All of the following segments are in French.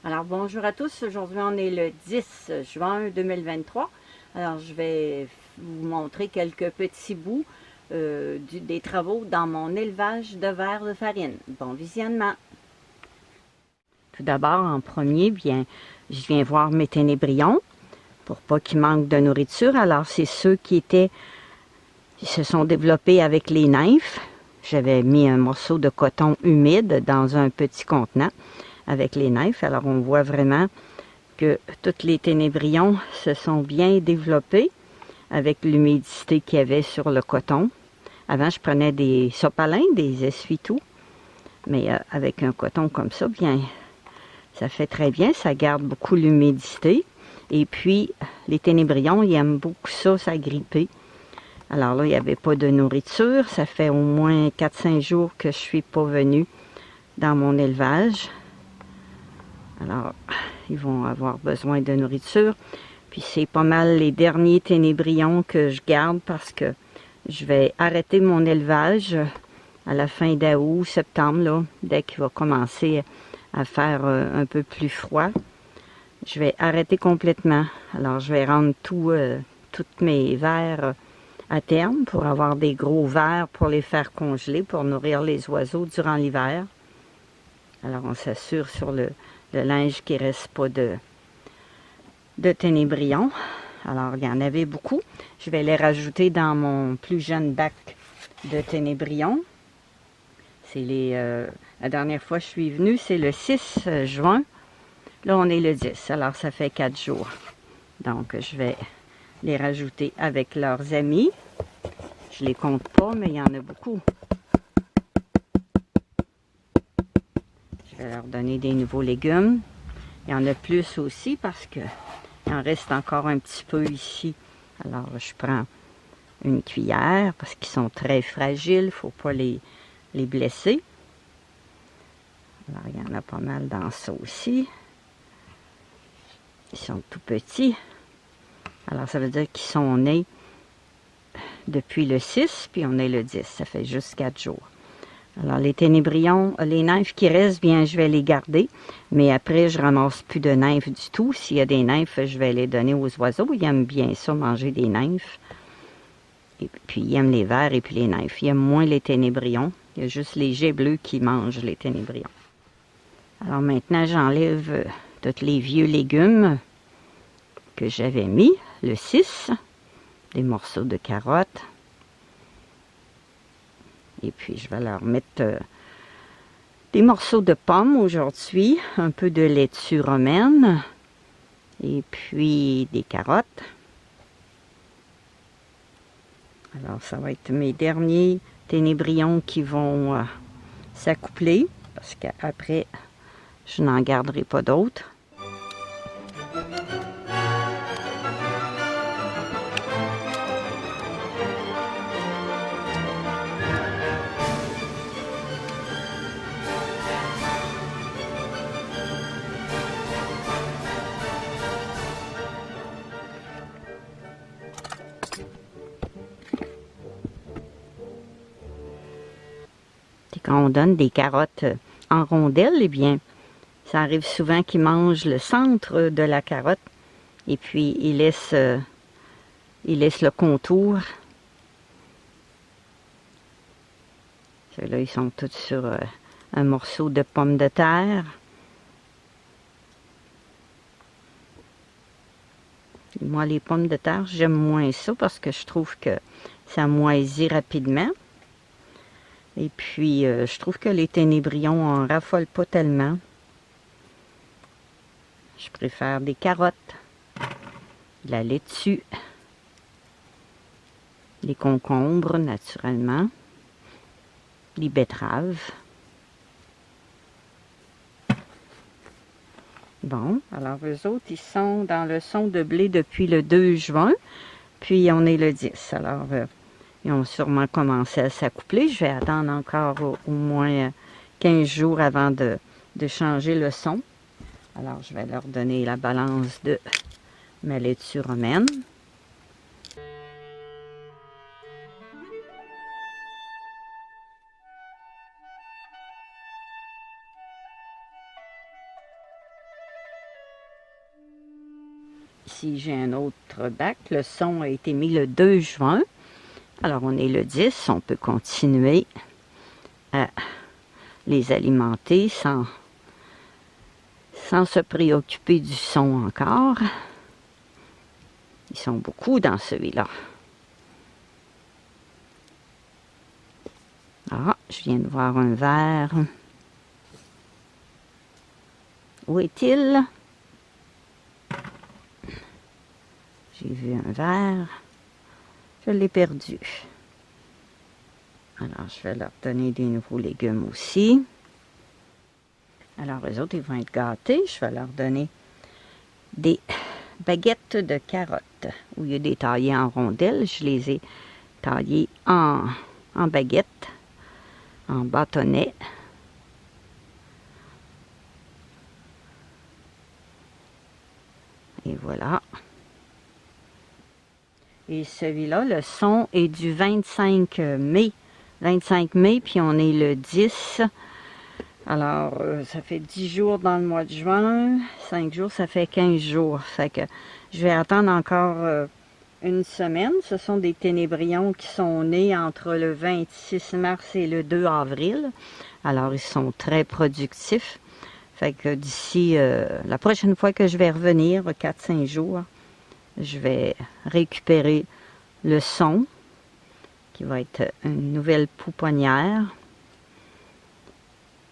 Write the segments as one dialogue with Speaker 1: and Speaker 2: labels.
Speaker 1: Alors bonjour à tous, aujourd'hui on est le 10 juin 2023. Alors je vais vous montrer quelques petits bouts des travaux dans mon élevage de vers de farine. Bon visionnement! Tout d'abord, en premier, bien, je viens voir mes ténébrions pour pas qu'ils manquent de nourriture. Alors c'est ceux qui se sont développés avec les nymphes. J'avais mis un morceau de coton humide dans un petit contenant avec les nymphes. Alors on voit vraiment que tous les ténébrions se sont bien développés avec l'humidité qu'il y avait sur le coton. Avant, je prenais des sopalins, des essuie-tout, mais avec un coton comme ça, bien, ça fait très bien, ça garde beaucoup l'humidité. Et puis, les ténébrions, ils aiment beaucoup ça, s'agripper. Alors là, il n'y avait pas de nourriture. Ça fait au moins 4-5 jours que je ne suis pas venue dans mon élevage. Alors, ils vont avoir besoin de nourriture. Puis c'est pas mal les derniers ténébrions que je garde parce que je vais arrêter mon élevage à la fin d'août, septembre, là, dès qu'il va commencer à faire un peu plus froid. Je vais arrêter complètement. Alors, je vais rendre tous mes vers à terme pour avoir des gros vers pour les faire congeler, pour nourrir les oiseaux durant l'hiver. Alors, on s'assure sur le linge qu'il ne reste pas de ténébrions. Alors, il y en avait beaucoup. Je vais les rajouter dans mon plus jeune bac de ténébrions. C'est la dernière fois que je suis venue, c'est le 6 juin. Là, on est le 10, alors ça fait 4 jours. Donc, je vais les rajouter avec leurs amis. Je les compte pas, mais il y en a beaucoup. Je vais leur donner des nouveaux légumes. Il y en a plus aussi parce que il en reste encore un petit peu ici. Alors, je prends une cuillère parce qu'ils sont très fragiles. Il ne faut pas les blesser. Alors, il y en a pas mal dans ça aussi. Ils sont tout petits. Alors, ça veut dire qu'ils sont nés depuis le 6, puis on est le 10. Ça fait juste 4 jours. Alors, les ténébrions, les nymphes qui restent, bien, je vais les garder. Mais après, je ramasse plus de nymphes du tout. S'il y a des nymphes, je vais les donner aux oiseaux. Ils aiment bien ça, manger des nymphes. Et puis, ils aiment les vers et puis les nymphes. Ils aiment moins les ténébrions. Il y a juste les jets bleus qui mangent les ténébrions. Alors maintenant, j'enlève tous les vieux légumes que j'avais mis, le 6, des morceaux de carottes. Et puis, je vais leur mettre des morceaux de pommes aujourd'hui, un peu de laitue romaine, et puis des carottes. Alors, ça va être mes derniers ténébrions qui vont s'accoupler, parce qu'après, je n'en garderai pas d'autres. Et quand on donne des carottes en rondelles, eh bien, ça arrive souvent qu'ils mangent le centre de la carotte et puis ils laissent le contour. Ceux-là, ils sont tous sur un morceau de pomme de terre. Moi, les pommes de terre, j'aime moins ça parce que je trouve que ça moisit rapidement. Et puis, je trouve que les ténébrions en raffolent pas tellement. Je préfère des carottes, de la laitue, les concombres, naturellement, les betteraves. Bon, alors eux autres, ils sont dans le son de blé depuis le 2 juin, puis on est le 10. Alors, ils ont sûrement commencé à s'accoupler. Je vais attendre encore au moins 15 jours avant de changer le son. Alors, je vais leur donner la balance de ma laitue romaine. Ici, j'ai un autre bac. Le son a été mis le 2 juin. Alors, on est le 10. On peut continuer à les alimenter sans se préoccuper du son encore. Ils sont beaucoup dans celui-là. Ah, je viens de voir un verre. Où est-il? J'ai vu un verre. Je l'ai perdu. Alors, je vais leur donner des nouveaux légumes aussi. Alors, eux autres, ils vont être gâtés. Je vais leur donner des baguettes de carottes. Au lieu de les tailler en rondelles, je les ai taillées en baguettes, en bâtonnets. Et voilà. Et celui-là, le son est du 25 mai. 25 mai, puis on est le 10. Alors, ça fait 10 jours dans le mois de juin. 5 jours, ça fait 15 jours. Fait que je vais attendre encore une semaine. Ce sont des ténébrions qui sont nés entre le 26 mars et le 2 avril. Alors, ils sont très productifs. Fait que d'ici la prochaine fois que je vais revenir, 4-5 jours, je vais récupérer le son, qui va être une nouvelle pouponnière.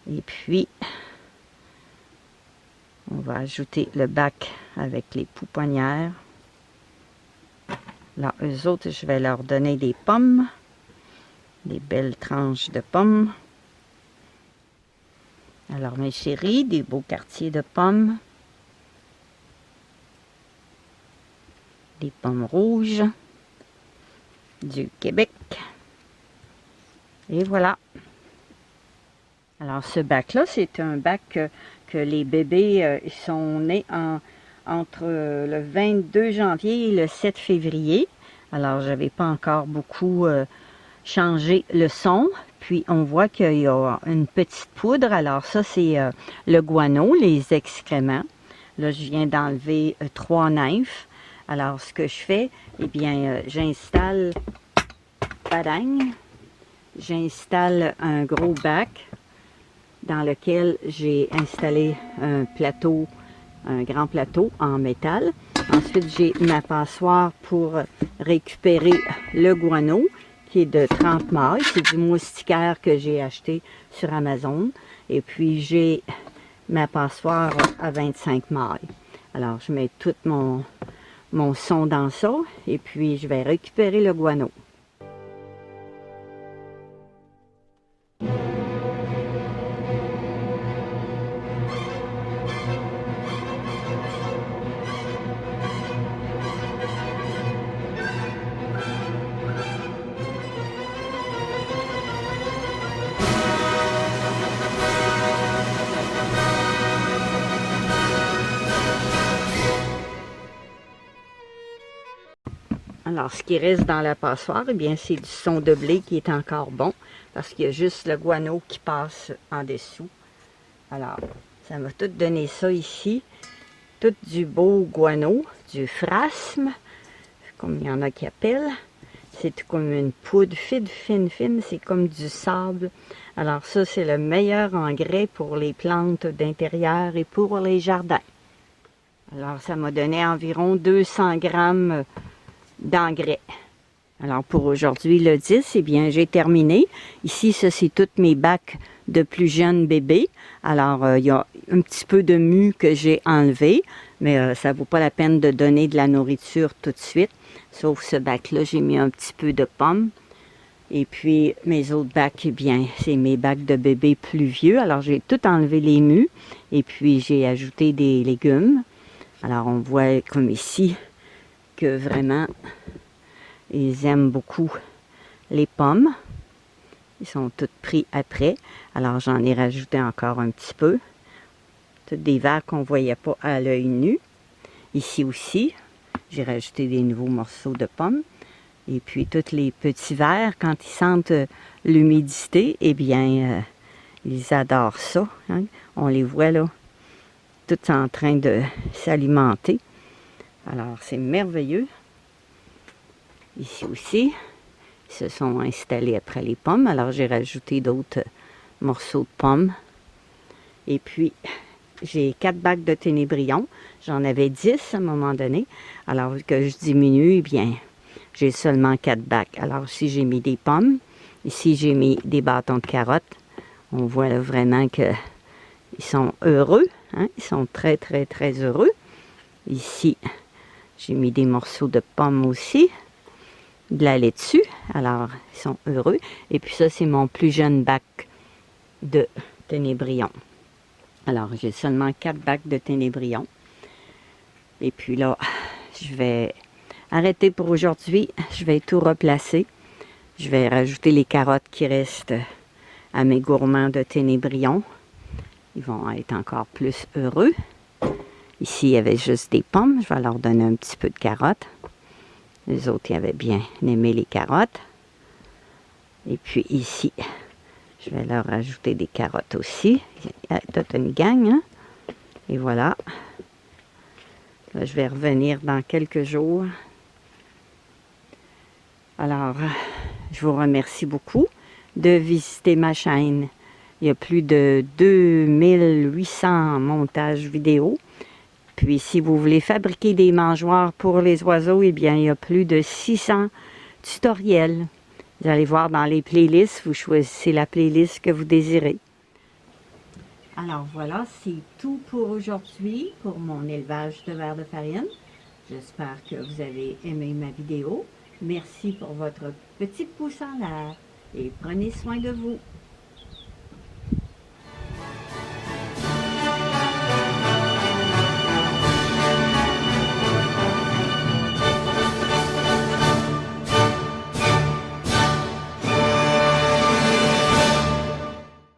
Speaker 1: Et puis, on va ajouter le bac avec les pouponnières. Là, eux autres, je vais leur donner des pommes, des belles tranches de pommes. Alors, mes chéris, des beaux quartiers de pommes. Des pommes rouges du Québec. Et voilà. Alors, ce bac-là, c'est un bac que les bébés ils sont nés entre le 22 janvier et le 7 février. Alors, je n'avais pas encore beaucoup changé le son. Puis, on voit qu'il y a une petite poudre. Alors, ça, c'est le guano, les excréments. Là, je viens d'enlever 3 nymphes. Alors, ce que je fais, eh bien, j'installe, padang, j'installe un gros bac dans lequel j'ai installé un plateau, un grand plateau en métal. Ensuite, j'ai ma passoire pour récupérer le guano, qui est de 30 mailles. C'est du moustiquaire que j'ai acheté sur Amazon. Et puis, j'ai ma passoire à 25 mailles. Alors, je mets tout mon son dans ça, et puis je vais récupérer le guano. Alors, ce qui reste dans la passoire, eh bien, c'est du son de blé qui est encore bon, parce qu'il y a juste le guano qui passe en dessous. Alors, ça m'a tout donné ça ici. Tout du beau guano, du phrasme, comme il y en a qui appellent. C'est comme une poudre fine, c'est comme du sable. Alors ça, c'est le meilleur engrais pour les plantes d'intérieur et pour les jardins. Alors, ça m'a donné environ 200 grammes d'engrais. Alors, pour aujourd'hui, le 10, eh bien, j'ai terminé. Ici, ça, c'est tous mes bacs de plus jeunes bébés. Alors, il y a un petit peu de mue que j'ai enlevé, mais ça ne vaut pas la peine de donner de la nourriture tout de suite. Sauf ce bac-là, j'ai mis un petit peu de pommes. Et puis, mes autres bacs, eh bien, c'est mes bacs de bébés plus vieux. Alors, j'ai tout enlevé les mues. Et puis, j'ai ajouté des légumes. Alors, on voit comme ici que vraiment, ils aiment beaucoup les pommes. Ils sont tous pris après. Alors, j'en ai rajouté encore un petit peu. Toutes des verres qu'on ne voyait pas à l'œil nu. Ici aussi, j'ai rajouté des nouveaux morceaux de pommes. Et puis, tous les petits vers, quand ils sentent l'humidité, eh bien, ils adorent ça. Hein? On les voit là, tous en train de s'alimenter. Alors, c'est merveilleux. Ici aussi, ils se sont installés après les pommes. Alors, j'ai rajouté d'autres morceaux de pommes. Et puis, j'ai 4 bacs de ténébrion. J'en avais 10 à un moment donné. Alors que je diminue, eh bien, j'ai seulement 4 bacs. Alors, ici, j'ai mis des pommes. Ici, j'ai mis des bâtons de carottes. On voit là, vraiment qu'ils sont heureux. Hein? Ils sont très, très, très heureux. Ici, j'ai mis des morceaux de pommes aussi. De la laitue. Alors, ils sont heureux. Et puis ça, c'est mon plus jeune bac de ténébrion. Alors, j'ai seulement 4 bacs de ténébrion. Et puis là, je vais arrêter pour aujourd'hui. Je vais tout replacer. Je vais rajouter les carottes qui restent à mes gourmands de ténébrion. Ils vont être encore plus heureux. Ici, il y avait juste des pommes. Je vais leur donner un petit peu de carottes. Les autres, ils avaient bien aimé les carottes. Et puis ici, je vais leur rajouter des carottes aussi. Toute une gang, hein? Et voilà. Là, je vais revenir dans quelques jours. Alors, je vous remercie beaucoup de visiter ma chaîne. Il y a plus de 2800 montages vidéo. Puis, si vous voulez fabriquer des mangeoires pour les oiseaux, eh bien, il y a plus de 600 tutoriels. Vous allez voir dans les playlists, vous choisissez la playlist que vous désirez. Alors voilà, c'est tout pour aujourd'hui, pour mon élevage de vers de farine. J'espère que vous avez aimé ma vidéo. Merci pour votre petit pouce en l'air et prenez soin de vous.